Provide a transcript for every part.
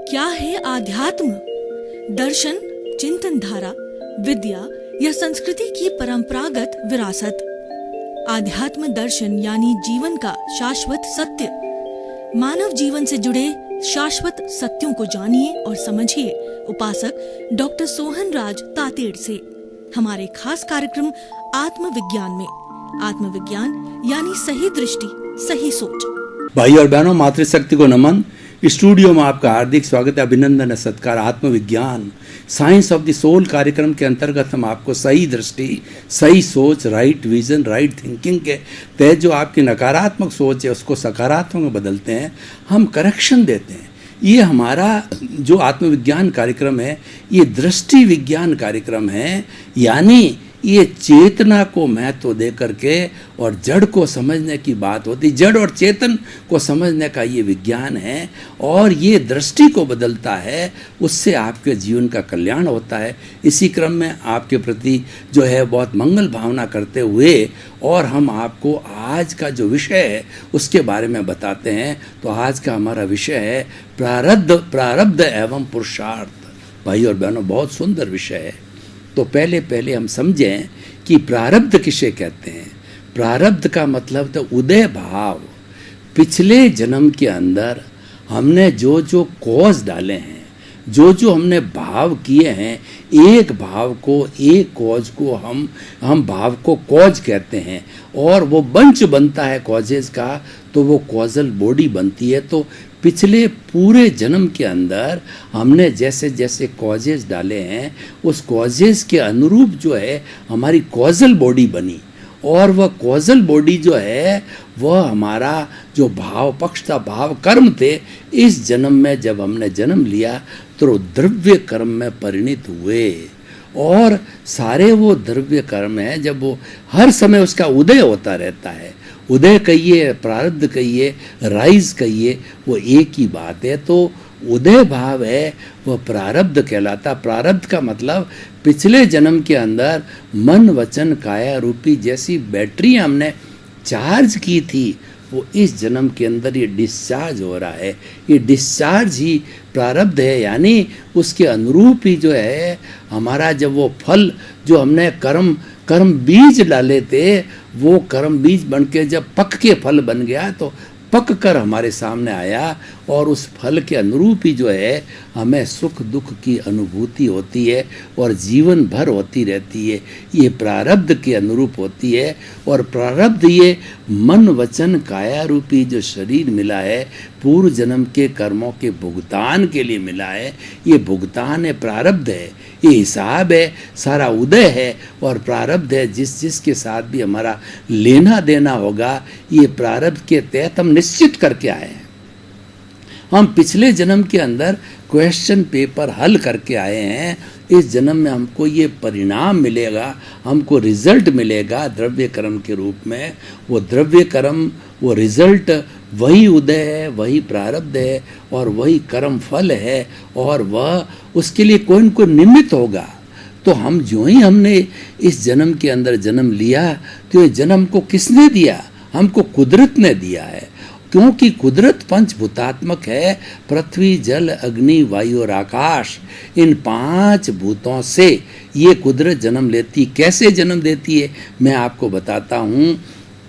क्या है आध्यात्म? दर्शन, चिंतन धारा, विद्या या संस्कृति की परंपरागत विरासत। आध्यात्म दर्शन यानी जीवन का शाश्वत सत्य। मानव जीवन से जुड़े शाश्वत सत्यों को जानिए और समझिए उपासक डॉक्टर सोहन राज तातेड़ से हमारे खास कार्यक्रम आत्मविज्ञान में। आत्मविज्ञान यानी सही दृष्टि, सही सोच। भाई और बहनों, मातृशक्ति को नमन। स्टूडियो में आपका हार्दिक स्वागत है, अभिनंदन है, सत्कार। आत्मविज्ञान साइंस ऑफ द सोल कार्यक्रम के अंतर्गत हम आपको सही दृष्टि, सही सोच, राइट विजन, राइट थिंकिंग के तहत जो आपकी नकारात्मक सोच है उसको सकारात्मक में बदलते हैं, हम करेक्शन देते हैं। ये हमारा जो आत्मविज्ञान कार्यक्रम है ये दृष्टि विज्ञान कार्यक्रम है, यानी ये चेतना को महत्व दे करके और जड़ को समझने की बात होती। जड़ और चेतन को समझने का ये विज्ञान है और ये दृष्टि को बदलता है, उससे आपके जीवन का कल्याण होता है। इसी क्रम में आपके प्रति जो है बहुत मंगल भावना करते हुए और हम आपको आज का जो विषय है उसके बारे में बताते हैं। तो आज का हमारा विषय है प्रारब्ध एवं पुरुषार्थ। भाई और बहनों, बहुत सुंदर विषय है। तो पहले हम समझें कि प्रारब्ध किसे कहते हैं। प्रारब्ध का मतलब तो उदय भाव। पिछले जन्म के अंदर हमने जो जो कॉज डाले हैं, जो जो हमने भाव किए हैं, एक भाव को, एक कॉज को हम भाव को कॉज कहते हैं और वो बंच बनता है कॉजेस का, तो वो कॉजल बॉडी बनती है। तो पिछले पूरे जन्म के अंदर हमने जैसे जैसे कॉजेस डाले हैं उस कॉजेस के अनुरूप जो है हमारी कॉजल बॉडी बनी और वह कॉजल बॉडी जो है वह हमारा जो भाव पक्ष था, भाव कर्म थे, इस जन्म में जब हमने जन्म लिया तो द्रव्य कर्म में परिणित हुए। और सारे वो द्रव्य कर्म हैं, जब वो हर समय उसका उदय होता रहता है। उदय कहिए, प्रारब्ध कहिए, राइज कहिए, वो एक ही बात है। तो उदय भाव है वह प्रारब्ध कहलाता। प्रारब्ध का मतलब पिछले जन्म के अंदर मन वचन काया रूपी जैसी बैटरी हमने चार्ज की थी, वो इस जन्म के अंदर ये डिस्चार्ज हो रहा है। ये डिस्चार्ज ही प्रारब्ध है, यानी उसके अनुरूप ही जो है हमारा जब वो फल जो हमने कर्म बीज डाले थे, वो कर्म बीज बन के जब पक के फल बन गया तो पक कर हमारे सामने आया और उस फल के अनुरूप ही जो है हमें सुख दुख की अनुभूति होती है और जीवन भर होती रहती है। ये प्रारब्ध के अनुरूप होती है। और प्रारब्ध ये मन वचन काया रूपी जो शरीर मिला है, पूर्व जन्म के कर्मों के भुगतान के लिए मिला है। ये भुगतान है, प्रारब्ध है, ये हिसाब है, सारा उदय है और प्रारब्ध है। जिसके साथ भी हमारा लेना देना होगा, ये प्रारब्ध के तहत हम निश्चित करके आए हैं। हम पिछले जन्म के अंदर क्वेश्चन पेपर हल करके आए हैं। इस जन्म में हमको ये परिणाम मिलेगा, हमको रिजल्ट मिलेगा द्रव्य कर्म के रूप में। वो द्रव्य कर्म, वो रिजल्ट, वही उदय है, वही प्रारब्ध है और वही कर्म फल है और वह उसके लिए कोई न कोई निमित्त होगा। तो हम जो ही हमने इस जन्म के अंदर जन्म लिया, तो ये जन्म को किसने दिया? हमको कुदरत ने दिया है, क्योंकि कुदरत पंचभूतात्मक है। पृथ्वी, जल, अग्नि, वायु और आकाश, इन 5 भूतों से ये कुदरत जन्म लेती। कैसे जन्म देती है मैं आपको बताता हूँ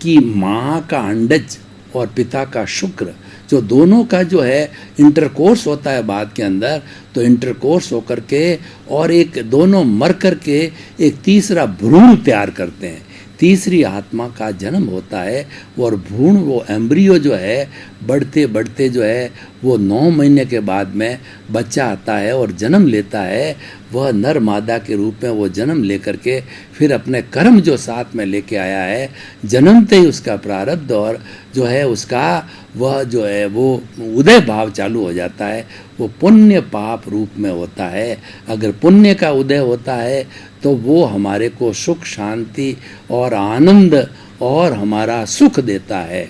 कि माँ का अंडज और पिता का शुक्र, जो दोनों का जो है इंटरकोर्स होता है बाद के अंदर, तो इंटरकोर्स होकर के और एक दोनों मर कर के एक तीसरा भ्रूण तैयार करते हैं। तीसरी आत्मा का जन्म होता है और भ्रूण, वो एम्ब्रियो जो है बढ़ते बढ़ते जो है वो 9 महीने के बाद में बच्चा आता है और जन्म लेता है। वह नर मादा के रूप में वो जन्म लेकर के फिर अपने कर्म जो साथ में लेके आया है, जन्मते ही उसका प्रारब्ध और जो है उसका वह जो है वो उदय भाव चालू हो जाता है। वो पुण्य पाप रूप में होता है। अगर पुण्य का उदय होता है तो वो हमारे को सुख, शांति और आनंद और हमारा सुख देता है।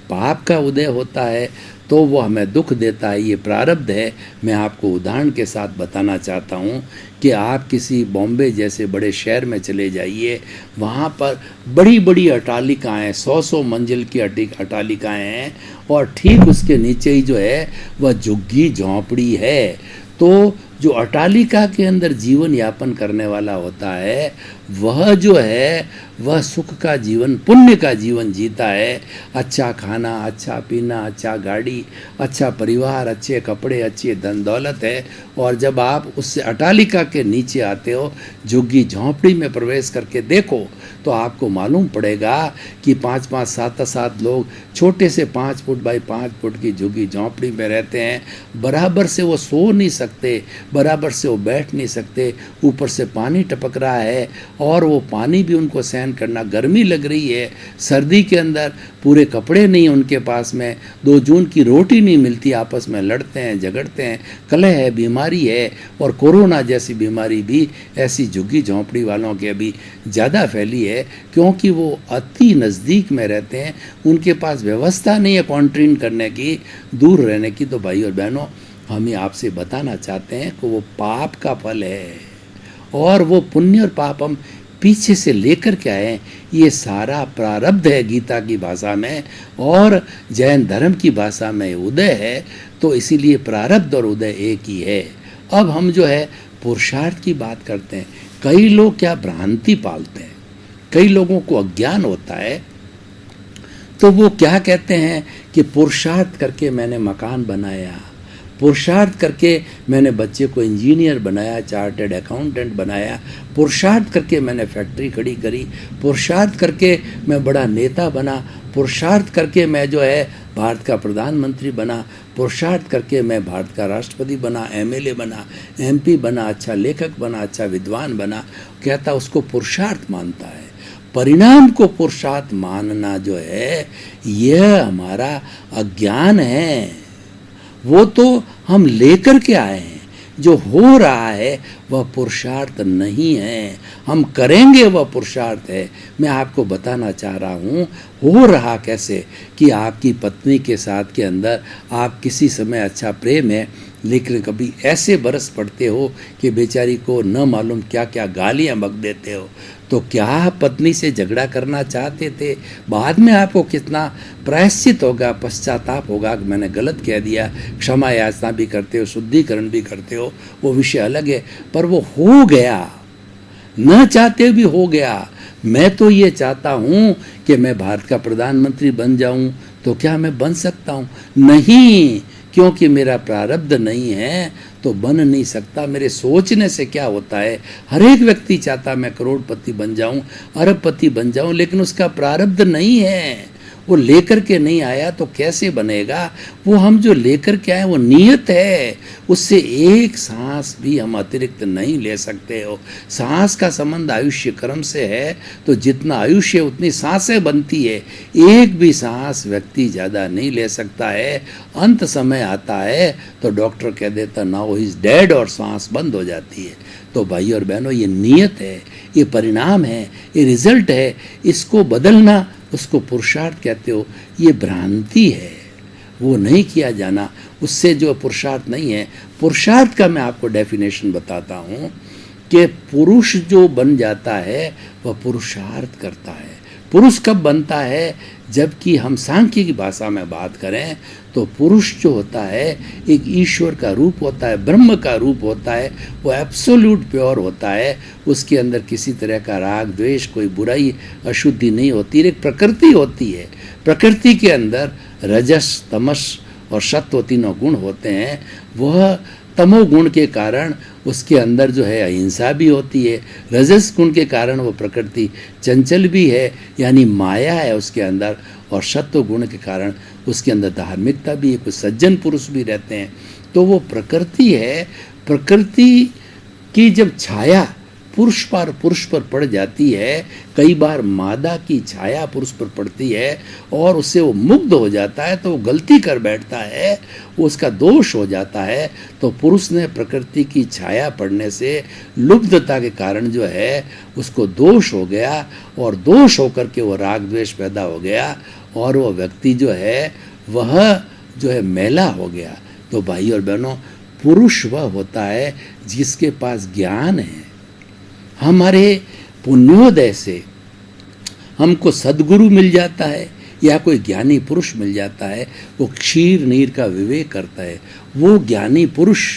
पाप का उदय होता है तो वो हमें दुख देता है, ये प्रारब्ध है। मैं आपको उदाहरण के साथ बताना चाहता हूँ कि आप किसी बॉम्बे जैसे बड़े शहर में चले जाइए, वहाँ पर बड़ी बड़ी अट्टालिकाएँ, 100-100 मंजिल की अट्टालिकाएँ हैं, और ठीक उसके नीचे ही जो है वह झुग्गी झोंपड़ी है। तो जो अट्टालिका के अंदर जीवन यापन करने वाला होता है, वह जो है वह सुख का जीवन, पुण्य का जीवन जीता है। अच्छा खाना, अच्छा पीना, अच्छा गाड़ी, अच्छा परिवार, अच्छे कपड़े, अच्छी धन दौलत है। और जब आप उससे अट्टालिका के नीचे आते हो, झुग्गी झोंपड़ी में प्रवेश करके देखो, तो आपको मालूम पड़ेगा कि 5-5, 7-7 लोग छोटे से 5 फुट बाई 5 फुट की झुग्गी झोंपड़ी में रहते हैं। बराबर से वो सो नहीं सकते, बराबर से वो बैठ नहीं सकते, ऊपर से पानी टपक रहा है, और वो पानी भी उनको सहन करना, गर्मी लग रही है, सर्दी के अंदर पूरे कपड़े नहीं उनके पास में, 2 जून की रोटी नहीं मिलती, आपस में लड़ते हैं, झगड़ते हैं, कलह है, बीमारी है, और कोरोना जैसी बीमारी भी ऐसी झुग्गी झोंपड़ी वालों के अभी ज़्यादा फैली है, क्योंकि वो अति नज़दीक में रहते हैं, उनके पास व्यवस्था नहीं है क्वारंटीन करने की, दूर रहने की। तो भाई और बहनों, हम ये आपसे बताना चाहते हैं कि वो पाप का फल है, और वो पुण्य और पाप हम पीछे से लेकर के आए। ये सारा प्रारब्ध है गीता की भाषा में, और जैन धर्म की भाषा में उदय है। तो इसीलिए प्रारब्ध और उदय एक ही है। अब हम जो है पुरुषार्थ की बात करते हैं। कई लोग क्या भ्रांति पालते हैं, कई लोगों को अज्ञान होता है, तो वो क्या कहते हैं कि पुरुषार्थ करके मैंने मकान बनाया, पुरुषार्थ करके मैंने बच्चे को इंजीनियर बनाया, चार्टर्ड अकाउंटेंट बनाया, पुरुषार्थ करके मैंने फैक्ट्री खड़ी करी, पुरुषार्थ करके मैं बड़ा नेता बना, पुरुषार्थ करके मैं जो है भारत का प्रधानमंत्री बना, पुरुषार्थ करके मैं भारत का राष्ट्रपति बना, एमएलए बना, एमपी बना, अच्छा लेखक बना, अच्छा विद्वान बना। कहता उसको पुरुषार्थ मानता है। परिणाम को पुरुषार्थ मानना जो है, यह हमारा अज्ञान है। वो तो हम लेकर के आए हैं, जो हो रहा है वह पुरुषार्थ नहीं है, हम करेंगे वह पुरुषार्थ है। मैं आपको बताना चाह रहा हूँ हो रहा कैसे, कि आपकी पत्नी के साथ के अंदर आप किसी समय अच्छा प्रेम है, लेकिन कभी ऐसे बरस पड़ते हो कि बेचारी को न मालूम क्या क्या गालियाँ बक देते हो। तो क्या आप पत्नी से झगड़ा करना चाहते थे? बाद में आपको कितना प्रायश्चित होगा, पश्चाताप होगा कि मैंने गलत कह दिया, क्षमा याचना भी करते हो, शुद्धिकरण भी करते हो, वो विषय अलग है। पर वो हो गया, न चाहते भी हो गया। मैं तो ये चाहता हूँ कि मैं भारत का प्रधानमंत्री बन जाऊँ, तो क्या मैं बन सकता हूँ? नहीं, क्योंकि मेरा प्रारब्ध नहीं है तो बन नहीं सकता। मेरे सोचने से क्या होता है, हर एक व्यक्ति चाहता मैं करोड़पति बन जाऊं, अरबपति बन जाऊं, लेकिन उसका प्रारब्ध नहीं है, वो लेकर के नहीं आया तो कैसे बनेगा? वो हम जो लेकर के आए वो नियत है, उससे एक सांस भी हम अतिरिक्त नहीं ले सकते हो। सांस का संबंध आयुष्य कर्म से है, तो जितना आयुष्य उतनी सांसें बनती है, एक भी सांस व्यक्ति ज़्यादा नहीं ले सकता है। अंत समय आता है तो डॉक्टर कह देता नाउ ही इज डेड, और सांस बंद हो जाती है। तो भाई और बहनों, ये नियत है, ये परिणाम है, ये रिजल्ट है। इसको बदलना, उसको पुरुषार्थ कहते हो, ये भ्रांति है, वो नहीं किया जाना। उससे जो पुरुषार्थ नहीं है, पुरुषार्थ का मैं आपको डेफिनेशन बताता हूँ कि पुरुष जो बन जाता है वह पुरुषार्थ करता है। पुरुष कब बनता है? जबकि हम सांख्य की भाषा में बात करें तो पुरुष जो होता है एक ईश्वर का रूप होता है, ब्रह्म का रूप होता है, वो एब्सोल्यूट प्योर होता है। उसके अंदर किसी तरह का राग द्वेष, कोई बुराई अशुद्धि नहीं होती, एक प्रकृति होती है। प्रकृति के अंदर रजस, तमस और सत्व तीनों गुण होते हैं। वह तमोगुण के कारण उसके अंदर जो है अहिंसा भी होती है, रजस गुण के कारण वो प्रकृति चंचल भी है, यानी माया है उसके अंदर, और सत्व गुण के कारण उसके अंदर धार्मिकता भी है, कुछ सज्जन पुरुष भी रहते हैं। तो वो प्रकृति है। प्रकृति की जब छाया पुरुष पर पड़ जाती है, कई बार मादा की छाया पुरुष पर पड़ती है और उससे वो मुग्ध हो जाता है, तो वो गलती कर बैठता है, वो उसका दोष हो जाता है। तो पुरुष ने प्रकृति की छाया पड़ने से लुब्धता के कारण जो है उसको दोष हो गया, और दोष होकर के वो राग द्वेष पैदा हो गया, और वो व्यक्ति जो है वह जो है मैला हो गया। तो भाई और बहनों, पुरुष वह होता है जिसके पास ज्ञान है। हमारे पुण्योदय से हमको सद्गुरु मिल जाता है या कोई ज्ञानी पुरुष मिल जाता है, वो क्षीर नीर का विवेक करता है। वो ज्ञानी पुरुष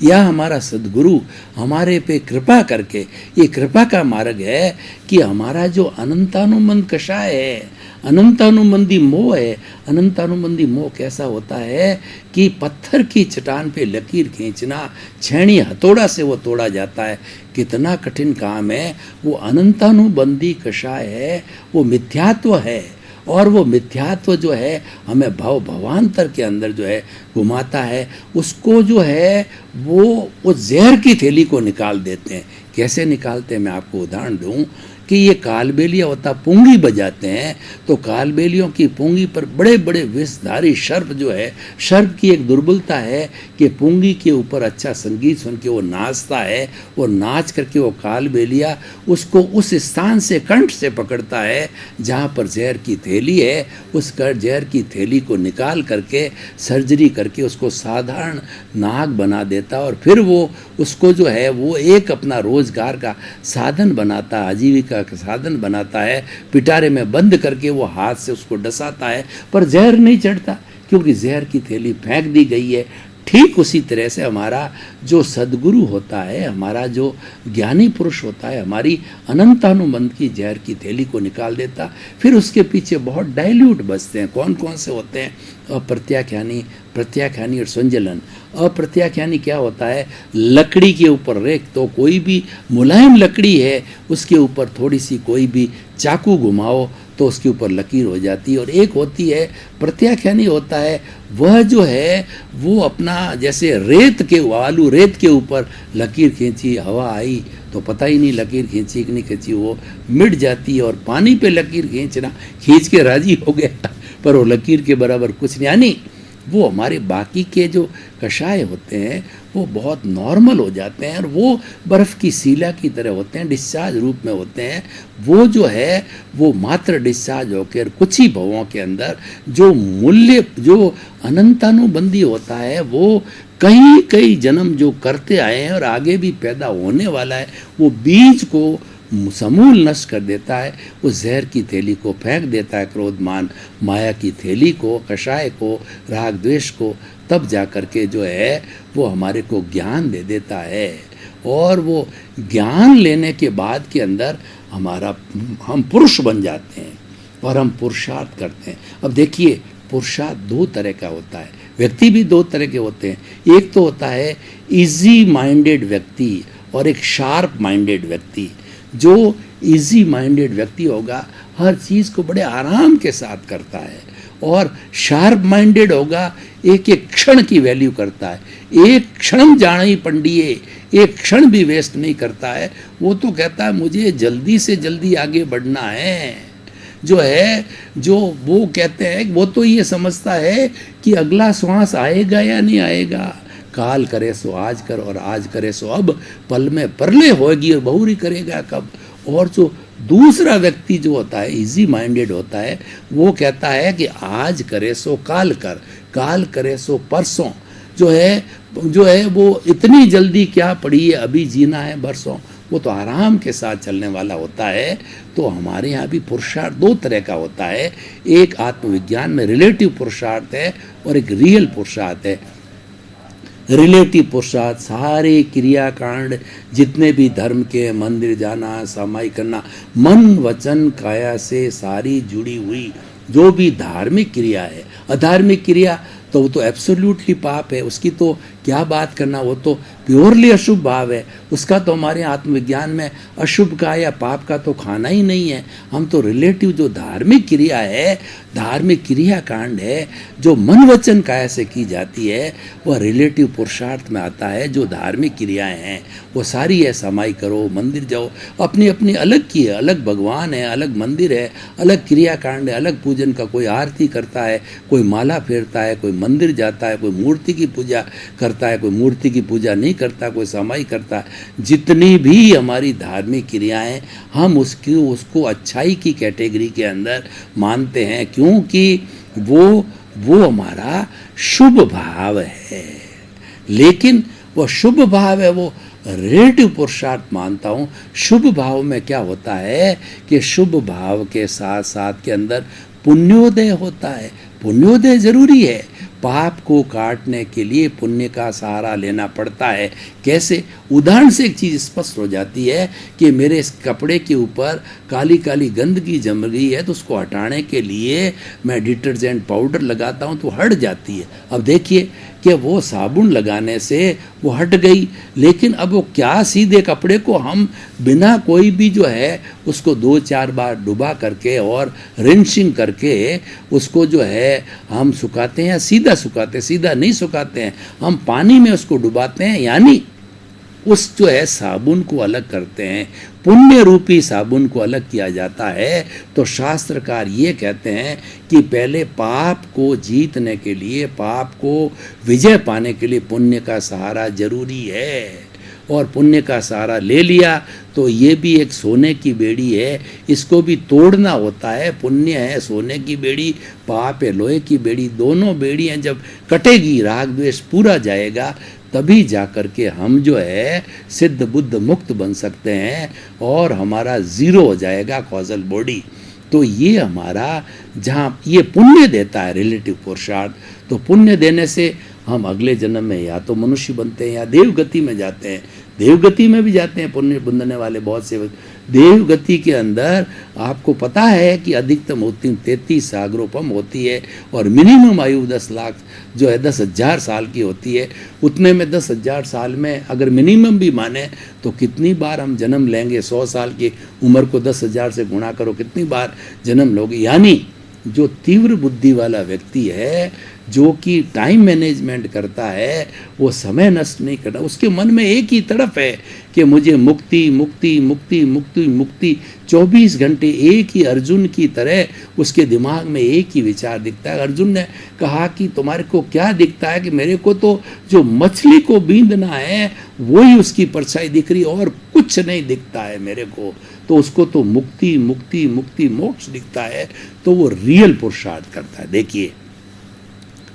या हमारा सद्गुरु हमारे पे कृपा करके, ये कृपा का मार्ग है कि हमारा जो अनंतानुबंध कषाय है, अनंतानुबंधी मोह है। अनंतानुबंधी मोह कैसा होता है कि पत्थर की चट्टान पे लकीर खींचना, छेनी हथौड़ा से वो तोड़ा जाता है। कितना कठिन काम है। वो अनंतानुबंधी कषाय है, वो मिथ्यात्व है। और वो मिथ्यात्व जो है हमें भवांतर के अंदर जो है घुमाता है। उसको जो है वो उस जहर की थैली को निकाल देते हैं। कैसे निकालते हैं, मैं आपको उदाहरण दूं कि ये कालबेलिया होता, पुंगी बजाते हैं तो कालबेलियों की पुंगी पर बड़े बड़े विषधारी सर्प जो है, सर्प की एक दुर्बलता है कि पुंगी के ऊपर अच्छा संगीत सुन के वो नाचता है। वो नाच करके वो कालबेलिया उसको उस स्थान से, कंठ से पकड़ता है जहाँ पर जहर की थैली है। उस जहर की थैली को निकाल करके सर्जरी करके उसको साधारण नाग बना देता और फिर वो उसको जो है वो एक अपना रोजगार का साधन बनाता, आजीविका का साधन बनाता है। पिटारे में बंद करके वो हाथ से उसको डसाता है, पर जहर नहीं चढ़ता क्योंकि जहर की थैली फेंक दी गई है। ठीक उसी तरह से हमारा जो सद्गुरु होता है, हमारा जो ज्ञानी पुरुष होता है, हमारी अनंतानुबंध की जहर की थैली को निकाल देता। फिर उसके पीछे बहुत डाइल्यूट बचते हैं। कौन कौन से होते हैं? अप्रत्याख्यानी, प्रत्याख्यानी और संजलन। अप्रत्याख्यानी क्या होता है? लकड़ी के ऊपर रेख, तो कोई भी मुलायम लकड़ी है उसके ऊपर थोड़ी सी कोई भी चाकू घुमाओ तो उसके ऊपर लकीर हो जाती है। और एक होती है प्रत्याख्यानी, होता है वह जो है वो अपना जैसे रेत के, आलू रेत के ऊपर लकीर खींची, हवा आई तो पता ही नहीं लकीर खींची कि नहीं खींची, वो मिट जाती है। और पानी पे लकीर खींचना, खींच के राजी हो गया पर वो लकीर के बराबर कुछ नहीं। यानी वो हमारे बाकी के जो कषाय होते हैं वो बहुत नॉर्मल हो जाते हैं और वो बर्फ़ की सीला की तरह होते हैं, डिस्चार्ज रूप में होते हैं। वो जो है वो मात्र डिस्चार्ज होकर कुछ ही भवों के अंदर जो मूल्य, जो अनंतानुबंधी होता है, वो कई कई जन्म जो करते आए हैं और आगे भी पैदा होने वाला है, वो बीज को समूल नष्ट कर देता है। उस जहर की थैली को फेंक देता है, क्रोधमान माया की थैली को, कषाय को, राग द्वेष को। तब जा कर के जो है वो हमारे को ज्ञान दे देता है। और वो ज्ञान लेने के बाद के अंदर हम पुरुष बन जाते हैं और हम पुरुषार्थ करते हैं। अब देखिए, पुरुषार्थ दो तरह का होता है, व्यक्ति भी दो तरह के होते हैं। एक तो होता है इजी माइंडेड व्यक्ति और एक शार्प माइंडेड व्यक्ति। जो इजी माइंडेड व्यक्ति होगा हर चीज़ को बड़े आराम के साथ करता है, और शार्प माइंडेड होगा एक एक क्षण की वैल्यू करता है। एक क्षण जानी पंडिये, एक क्षण भी वेस्ट नहीं करता है। वो तो कहता है मुझे जल्दी से जल्दी आगे बढ़ना है। जो है, जो वो कहते हैं, वो तो ये समझता है कि अगला श्वास आएगा या नहीं आएगा। काल करे सो आज कर और आज करे सो अब, पल में परले होगी और बहुरी करेगा कब। और जो दूसरा व्यक्ति जो होता है, इजी माइंडेड होता है, वो कहता है कि आज करे सो काल कर, काल करे सो परसों। जो है वो इतनी जल्दी क्या पड़ी है, अभी जीना है बरसों। वो तो आराम के साथ चलने वाला होता है। तो हमारे यहाँ भी पुरुषार्थ दो तरह का होता है। एक आत्मविज्ञान में रिलेटिव पुरुषार्थ है और एक रियल पुरुषार्थ है। रिलेटिव पुरुषार्थ सारे क्रियाकांड, जितने भी धर्म के, मंदिर जाना, समाई करना, मन वचन काया से सारी जुड़ी हुई जो भी धार्मिक क्रिया है। अधार्मिक क्रिया तो वो तो एब्सोल्यूटली पाप है, उसकी तो क्या बात करना, वो तो प्योरली अशुभ भाव है। उसका तो हमारे आत्मविज्ञान में अशुभ का या पाप का तो खाना ही नहीं है। हम तो रिलेटिव जो धार्मिक क्रिया है, धार्मिक क्रिया कांड है, जो मन वचन काया से की जाती है, वह रिलेटिव पुरुषार्थ में आता है। जो धार्मिक क्रियाएं हैं वो सारी है, समाई करो, मंदिर जाओ, अपनी अपनी अलग की है, अलग भगवान है, अलग मंदिर है, अलग क्रिया कांड है, अलग पूजन का। कोई आरती करता है, कोई माला फेरता है, कोई मंदिर जाता है, कोई मूर्ति की पूजा करता है, कोई मूर्ति की पूजा नहीं करता, कोई समाई करता है। जितनी भी हमारी धार्मिक क्रियाएं, हम उसको अच्छाई की कैटेगरी के अंदर मानते हैं, क्योंकि वो वो हमारा शुभ भाव है। लेकिन वो शुभ भाव है, वो रिलेटिव पुरुषार्थ मानता हूँ। शुभ भाव में क्या होता है कि शुभ भाव के साथ साथ के अंदर पुण्योदय होता है। पुण्योदय जरूरी है। पाप को काटने के लिए पुण्य का सहारा लेना पड़ता है। कैसे? उदाहरण से एक चीज़ स्पष्ट हो जाती है कि मेरे इस कपड़े के ऊपर काली काली गंदगी जम गई है, तो उसको हटाने के लिए मैं डिटर्जेंट पाउडर लगाता हूँ तो हट जाती है। अब देखिए कि वो साबुन लगाने से वो हट गई, लेकिन अब वो क्या सीधे कपड़े को हम बिना कोई भी जो है उसको 2-4 बार डुबा करके और रिंसिंग करके उसको जो है हम सुखाते हैं या सीधा सुखाते हैं? सीधा नहीं सुखाते हैं, हम पानी में उसको डुबाते हैं, यानी उस जो है साबुन को अलग करते हैं। पुण्य रूपी साबुन को अलग किया जाता है। तो शास्त्रकार ये कहते हैं कि पहले पाप को जीतने के लिए, पाप को विजय पाने के लिए पुण्य का सहारा जरूरी है। और पुण्य का सहारा ले लिया तो ये भी एक सोने की बेड़ी है, इसको भी तोड़ना होता है। पुण्य है सोने की बेड़ी, पाप है लोहे की बेड़ी। दोनों बेड़ियां जब कटेगी, राग द्वेष पूरा जाएगा, तभी जाकर के हम जो है सिद्ध बुद्ध मुक्त बन सकते हैं और हमारा जीरो हो जाएगा कॉजल बॉडी। तो ये हमारा जहाँ ये पुण्य देता है रिलेटिव पुरुषार्थ, तो पुण्य देने से हम अगले जन्म में या तो मनुष्य बनते हैं या देवगति में जाते हैं। देवगति में भी जाते हैं पुण्य बुंदने वाले बहुत से। देवगति के अंदर आपको पता है कि अधिकतम होती 33 सागरोपम होती है और मिनिमम आयु 10 लाख जो है 10,000 साल की होती है। उतने में 10,000 साल में अगर मिनिमम भी माने तो कितनी बार हम जन्म लेंगे? 100 साल की उम्र को 10,000 से गुणा करो, कितनी बार जन्म लोगे। यानी जो तीव्र बुद्धि वाला व्यक्ति है, जो कि टाइम मैनेजमेंट करता है, वो समय नष्ट नहीं करता। उसके मन में एक ही तड़प है कि मुझे मुक्ति मुक्ति मुक्ति मुक्ति मुक्ति। 24 घंटे एक ही अर्जुन की तरह उसके दिमाग में एक ही विचार दिखता है। अर्जुन ने कहा कि तुम्हारे को क्या दिखता है? कि मेरे को तो जो मछली को बींधना है वही उसकी परछाई दिख रही, और कुछ नहीं दिखता है मेरे को। तो उसको तो मुक्ति मुक्ति मुक्ति मोक्ष दिखता है, तो वो रियल पुरुषार्थ करता है। देखिए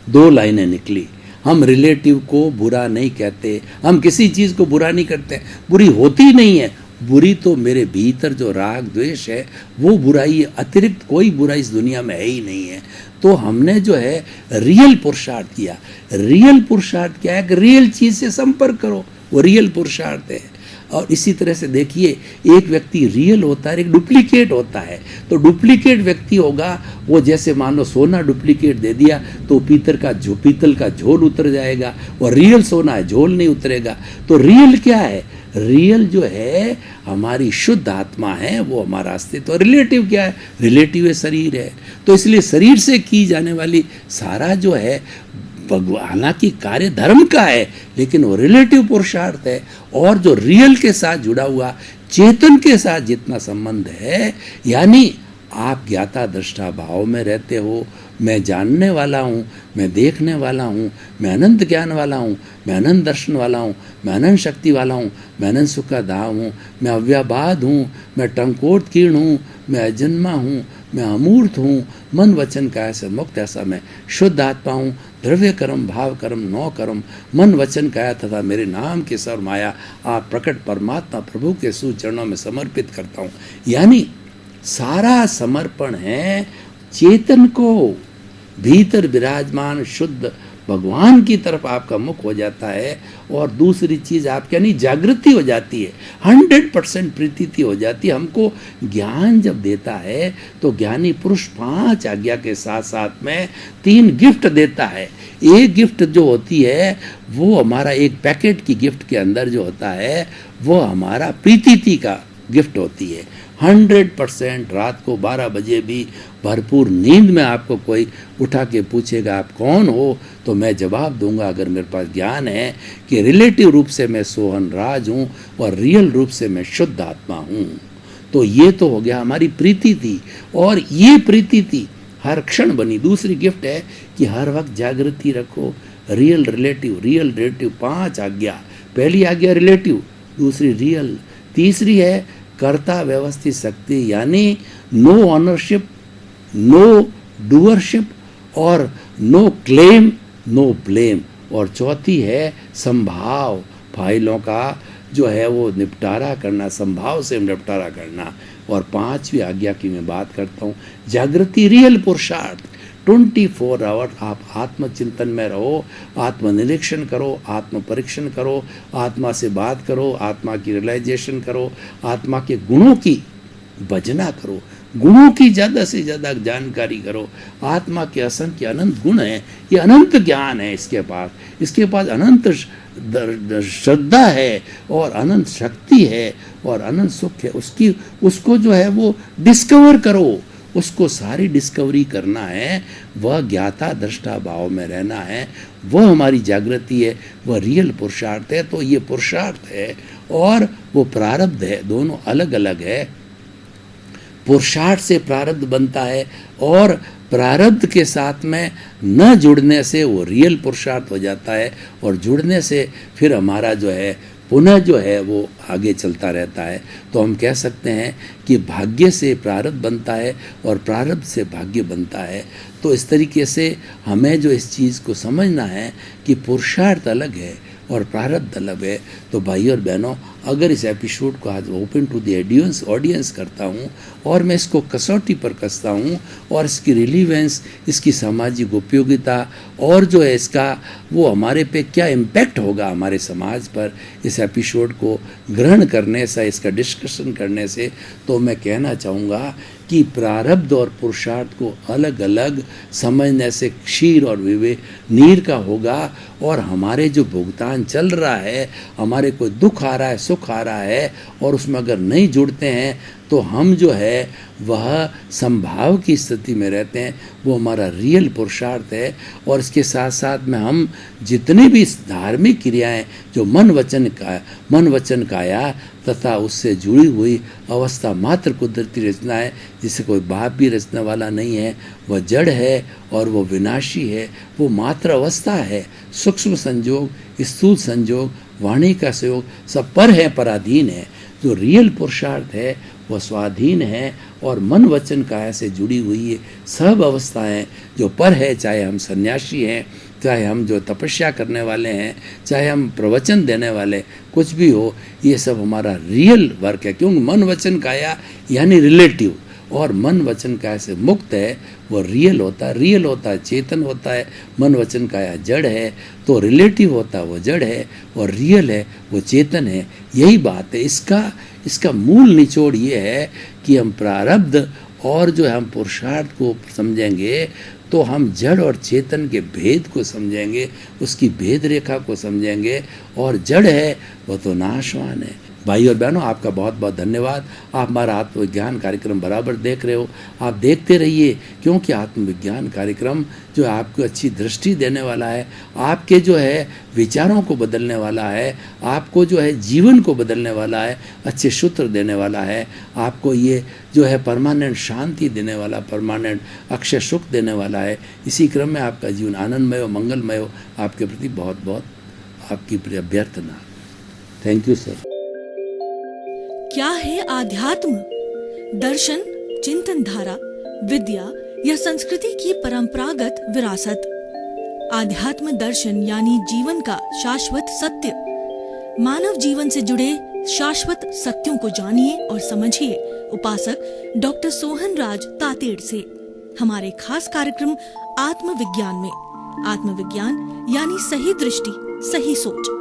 2 लाइनें निकली। हम रिलेटिव को बुरा नहीं कहते, हम किसी चीज़ को बुरा नहीं करते, बुरी होती नहीं है। बुरी तो मेरे भीतर जो राग द्वेष है वो बुराई है, अतिरिक्त कोई बुराई इस दुनिया में है ही नहीं है। तो हमने जो है रियल पुरुषार्थ किया। रियल पुरुषार्थ क्या है? कि रियल चीज़ से संपर्क करो, वो रियल पुरुषार्थ है। और इसी तरह से देखिए, एक व्यक्ति रियल होता है, एक डुप्लीकेट होता है। तो डुप्लीकेट व्यक्ति होगा वो, जैसे मान लो सोना डुप्लीकेट दे दिया तो पीतल का झोल उतर जाएगा, और रियल सोना है, झोल नहीं उतरेगा। तो रियल क्या है? रियल जो है हमारी शुद्ध आत्मा है, वो हमारा अस्तित्व। रिलेटिव क्या है? रिलेटिव है शरीर है। तो इसलिए शरीर से की जाने वाली सारा जो है हालांकि कार्य धर्म का है, लेकिन वो रिलेटिव पुरुषार्थ है। और जो रियल के साथ जुड़ा हुआ, चेतन के साथ जितना संबंध है, यानी आप ज्ञाता दृष्टा भाव में रहते हो। मैं जानने वाला हूँ, मैं देखने वाला हूँ, मैं अनंत ज्ञान वाला हूँ, मैं अनंत दर्शन वाला हूँ, मैं अनंत शक्ति वाला हूँ, मैं अनंत सुख का धाम हूँ, मैं अव्याबाद हूँ, मैं टंकोत्कीर्ण हूँ, मैं अजन्मा हूँ, मैं अमूर्त हूँ, मन वचन काया से मुक्त, ऐसा मैं शुद्ध आत्मा हूँ। द्रव्य कर्म भाव कर्म 9 कर्म मन वचन काया तथा मेरे नाम के सर माया आप प्रकट परमात्मा प्रभु के सुचरणों में समर्पित करता हूँ। यानी सारा समर्पण है चेतन को, भीतर विराजमान शुद्ध भगवान की तरफ आपका मुख हो जाता है। और दूसरी चीज़ आपके यानी जागृति हो जाती है, 100% प्रीति हो जाती है। हमको ज्ञान जब देता है तो ज्ञानी पुरुष 5 आज्ञा के साथ साथ में 3 गिफ्ट देता है। एक गिफ्ट जो होती है वो हमारा एक पैकेट की गिफ्ट के अंदर जो होता है वो हमारा प्रीति का गिफ्ट होती है। 100% रात को 12 बजे भी भरपूर नींद में आपको कोई उठा के पूछेगा आप कौन हो, तो मैं जवाब दूंगा अगर मेरे पास ज्ञान है कि रिलेटिव रूप से मैं सोहन राज हूँ और रियल रूप से मैं शुद्ध आत्मा हूँ। तो ये तो हो गया हमारी प्रीति थी, और ये प्रीति थी हर क्षण बनी। दूसरी गिफ्ट है कि हर वक्त जागृति रखो, रियल रिलेटिव 5 आज्ञा। पहली आज्ञा रिलेटिव, दूसरी रियल, तीसरी है कर्ता व्यवस्थित शक्ति, यानी नो ऑनरशिप, नो डूअरशिप और नो क्लेम नो ब्लेम, और चौथी है संभाव, फाइलों का जो है वो निपटारा करना, संभाव से निपटारा करना। और पांचवी आज्ञा की मैं बात करता हूँ, जागृति रियल पुरुषार्थ। 24 आवर आप आत्मचिंतन में रहो, आत्मनिरीक्षण करो, आत्म परीक्षण करो, आत्मा से बात करो, आत्मा की रियलाइजेशन करो, आत्मा के गुणों की भजना करो, गुणों की ज़्यादा से ज़्यादा जानकारी करो। आत्मा के असंख्य अनंत गुण हैं, ये अनंत ज्ञान है इसके पास अनंत श्रद्धा है और अनंत शक्ति है और अनंत सुख है। उसको जो है वो डिस्कवर करो, उसको सारी डिस्कवरी करना है, वह ज्ञाता दृष्टा भाव में रहना है, वह हमारी जागृति है, वह रियल पुरुषार्थ है। तो ये पुरुषार्थ है और वो प्रारब्ध है, दोनों अलग अलग है। पुरुषार्थ से प्रारब्ध बनता है और प्रारब्ध के साथ में न जुड़ने से वो रियल पुरुषार्थ हो जाता है, और जुड़ने से फिर हमारा जो है पुनः जो है वो आगे चलता रहता है। तो हम कह सकते हैं कि भाग्य से प्रारब्ध बनता है और प्रारब्ध से भाग्य बनता है। तो इस तरीके से हमें जो इस चीज़ को समझना है कि पुरुषार्थ अलग है और प्रारब्ध अलग है। तो भाई और बहनों, अगर इस एपिसोड को आज ओपन टू द ऑडियंस करता हूँ और मैं इसको कसौटी पर कसता हूँ और इसकी रिलीवेंस, इसकी सामाजिक उपयोगिता और जो है इसका वो हमारे पे क्या इम्पैक्ट होगा हमारे समाज पर, इस एपिसोड को ग्रहण करने से, इसका डिस्कशन करने से, तो मैं कहना चाहूँगा कि प्रारब्ध और पुरुषार्थ को अलग अलग समझने से क्षीर और विवेक नीर का होगा। और हमारे जो भुगतान चल रहा है, हमारे कोई दुख आ रहा है, सुख आ रहा है, और उसमें अगर नहीं जुड़ते हैं तो हम जो है वह संभाव की स्थिति में रहते हैं, वो हमारा रियल पुरुषार्थ है। और इसके साथ साथ में हम जितनी भी धार्मिक क्रियाएं जो मन वचन काया तथा उससे जुड़ी हुई अवस्था मात्र कुदरती रचना है, जिसे कोई बाप भी रचने वाला नहीं है, वह जड़ है और वह विनाशी है, वो मात्र अवस्था है। सूक्ष्म संयोग, स्थूल संयोग, वाणी का सहयोग सब पर है, पराधीन है। जो रियल पुरुषार्थ है वह स्वाधीन है और मन वचन काया से जुड़ी हुई है सब अवस्थाएं जो पर है, चाहे हम सन्यासी हैं, चाहे हम जो तपस्या करने वाले हैं, चाहे हम प्रवचन देने वाले, कुछ भी हो, ये सब हमारा रियल वर्क है। क्योंकि मन वचन काया यानी रिलेटिव, और मन वचन काया से मुक्त है, वो रियल होता है, चेतन होता है। मन वचन काया जड़ है, तो रिलेटिव होता है वो जड़ है, और रियल है वो चेतन है। यही बात है। इसका मूल निचोड़ ये है कि हम प्रारब्ध और जो हम पुरुषार्थ को समझेंगे तो हम जड़ और चेतन के भेद को समझेंगे, उसकी भेद रेखा को समझेंगे, और जड़ है वह तो नाशवान है। भाई और बहनों, आपका बहुत बहुत धन्यवाद। आप हमारा आत्मविज्ञान कार्यक्रम बराबर देख रहे हो, आप देखते रहिए, क्योंकि आत्मविज्ञान कार्यक्रम जो है आपको अच्छी दृष्टि देने वाला है, आपके जो है विचारों को बदलने वाला है, आपको जो है जीवन को बदलने वाला है, अच्छे सूत्र देने वाला है, आपको ये जो है परमानेंट शांति देने वाला, परमानेंट अक्षय सुख देने वाला है। इसी क्रम में आपका जीवन आनंदमय हो, मंगलमय हो। आपके प्रति बहुत बहुत आपकी अभ्यर्थना। Thank you sir. क्या है आध्यात्म? दर्शन, चिंतन धारा, विद्या या संस्कृति की परंपरागत विरासत। आध्यात्म दर्शन यानी जीवन का शाश्वत सत्य। मानव जीवन से जुड़े शाश्वत सत्यों को जानिए और समझिए उपासक डॉक्टर सोहन राज तातेड़ से हमारे खास कार्यक्रम आत्मविज्ञान में। आत्मविज्ञान यानी सही दृष्टि, सही सोच।